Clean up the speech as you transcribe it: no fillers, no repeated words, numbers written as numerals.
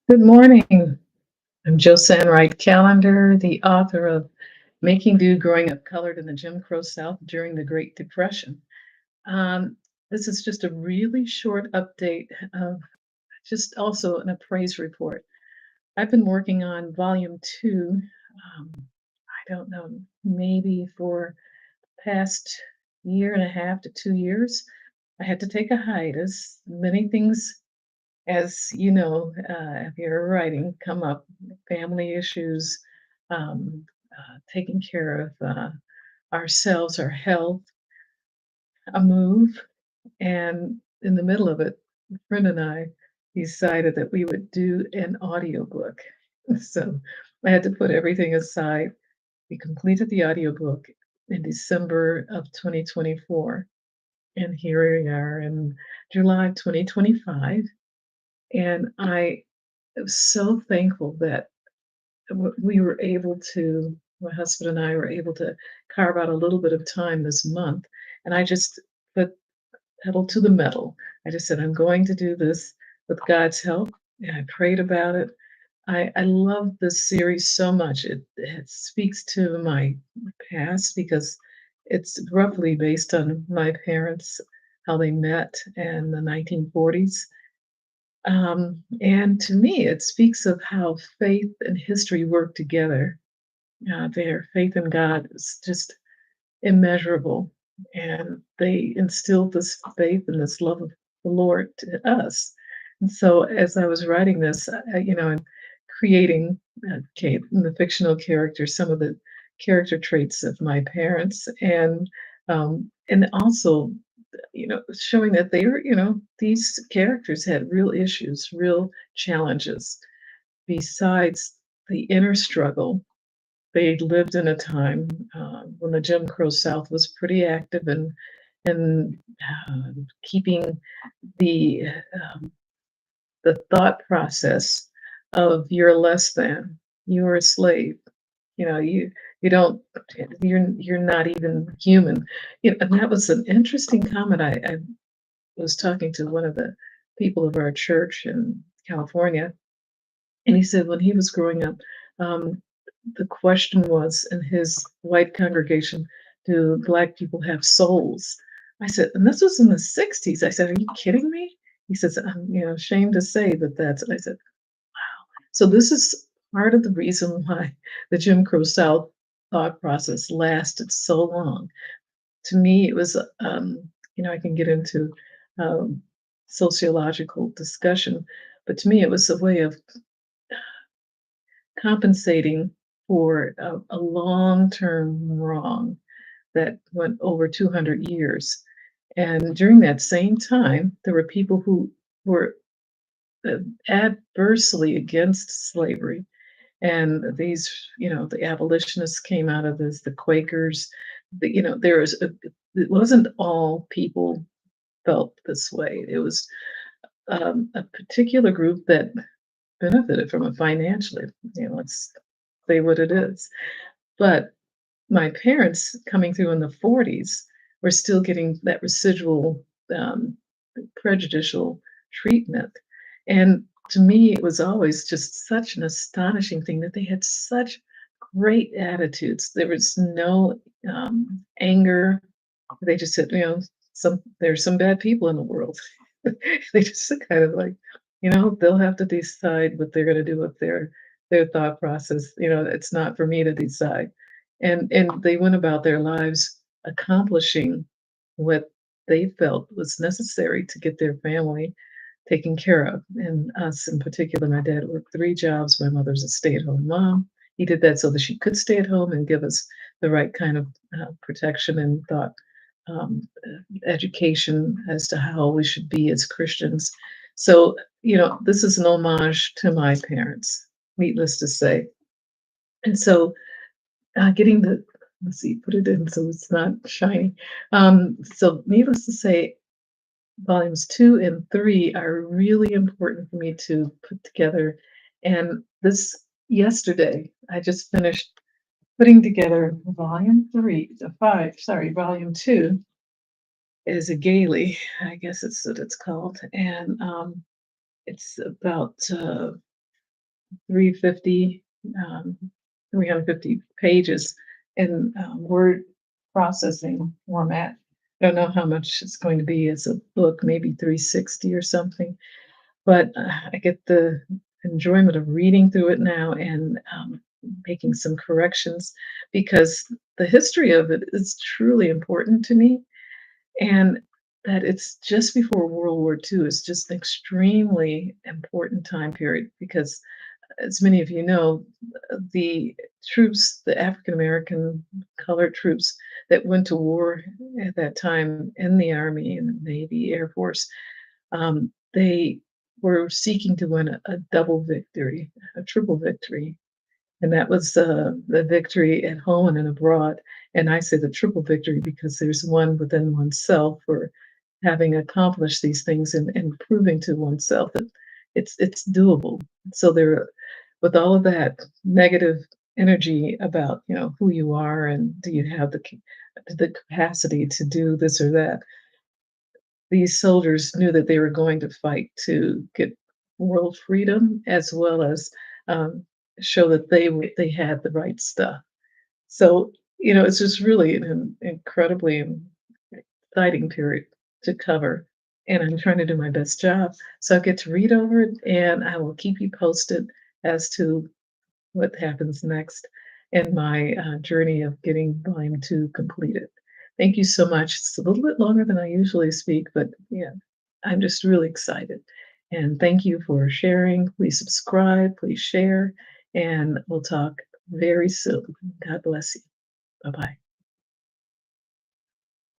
Good morning. I'm Josanne Wright Callender, the author of Making Do Growing Up Colored in the Jim Crow South During the Great Depression. Um, this is just a really short update of just also an appraise report. I've been working on volume two, I don't know, maybe for the past year and a half to 2 years. I had to take a hiatus. Many things, as you know, if you're writing, come up family issues, taking care of ourselves, our health, a move. And in the middle of it, a friend and I decided that we would do an audiobook. So I had to put everything aside. We completed the audiobook in December of 2024. And here we are in July 2025. And I am so thankful that we were able to, my husband and I were able to carve out a little bit of time this month. And I just put pedal to the metal. I just said, I'm going to do this with God's help. And I prayed about it. I love this series so much. It speaks to my past because it's roughly based on my parents, how they met in the 1940s. And to me, it speaks of how faith and history work together. Their faith in God is just immeasurable, and they instilled this faith and this love of the Lord to us. And so, as I was writing this, and creating the fictional characters, some of the character traits of my parents, and also showing that they were, these characters had real issues, real challenges. Besides the inner struggle, they lived in a time when the Jim Crow South was pretty active in keeping the um, the thought process of you're less than, you're a slave. You don't, you're not even human. And that was an interesting comment. I was talking to one of the people of our church in California, and he said when he was growing up, um, the question was in his white congregation, do Black people have souls? I said, and this was in the 60s. I said, are you kidding me? He says, I'm ashamed to say that that's, I said, so this is part of the reason why the Jim Crow South thought process lasted so long. To me, it was, I can get into um, sociological discussion, but to me, it was a way of compensating for a long-term wrong that went over 200 years. And during that same time, there were people who were uh, adversely against slavery. And these, the abolitionists came out of this, the Quakers, there was, it wasn't all people felt this way. It was a particular group that benefited from it financially. Let's say what it is. But my parents coming through in the 40s were still getting that residual um, prejudicial treatment. And to me, it was always just such an astonishing thing that they had such great attitudes. There was no anger. They just said, there's some bad people in the world. They just kind of like, they'll have to decide what they're going to do with their thought process. It's not for me to decide. And they went about their lives accomplishing what they felt was necessary to get their family taken care of. And us in particular, my dad worked three jobs. My mother's a stay-at-home mom. He did that so that she could stay at home and give us the right kind of protection and thought education as to how we should be as Christians. So, this is an homage to my parents, needless to say. And so, getting the, let's see, put it in so it's not shiny. So, needless to say, volumes two and three are really important for me to put together. And yesterday, I just finished putting together volume two is a Gailey, I guess it's what it's called. And it's about 350, um, 350 pages in word processing format. Don't know how much it's going to be as a book, maybe 360 or something, but I get the enjoyment of reading through it now and making some corrections because the history of it is truly important to me, and that it's just before World War II is just an extremely important time period because, as many of you know, the troops, the African American colored troops that went to war at that time in the Army and the Navy, Air Force, they were seeking to win a double victory, a triple victory. And that was the victory at home and abroad. And I say the triple victory because there's one within oneself for having accomplished these things and proving to oneself that it's doable. So there, with all of that negative energy about who you are and do you have the capacity to do this or that, these soldiers knew that they were going to fight to get world freedom as well as um, show that they had the right stuff. So it's just really an incredibly exciting period to cover, and I'm trying to do my best job. So I get to read over it, and I will keep you posted as to what happens next in my journey of getting volume two completed. Thank you so much. It's a little bit longer than I usually speak, but yeah, I'm just really excited. And thank you for sharing. Please subscribe, please share, and we'll talk very soon. God bless you. Bye bye.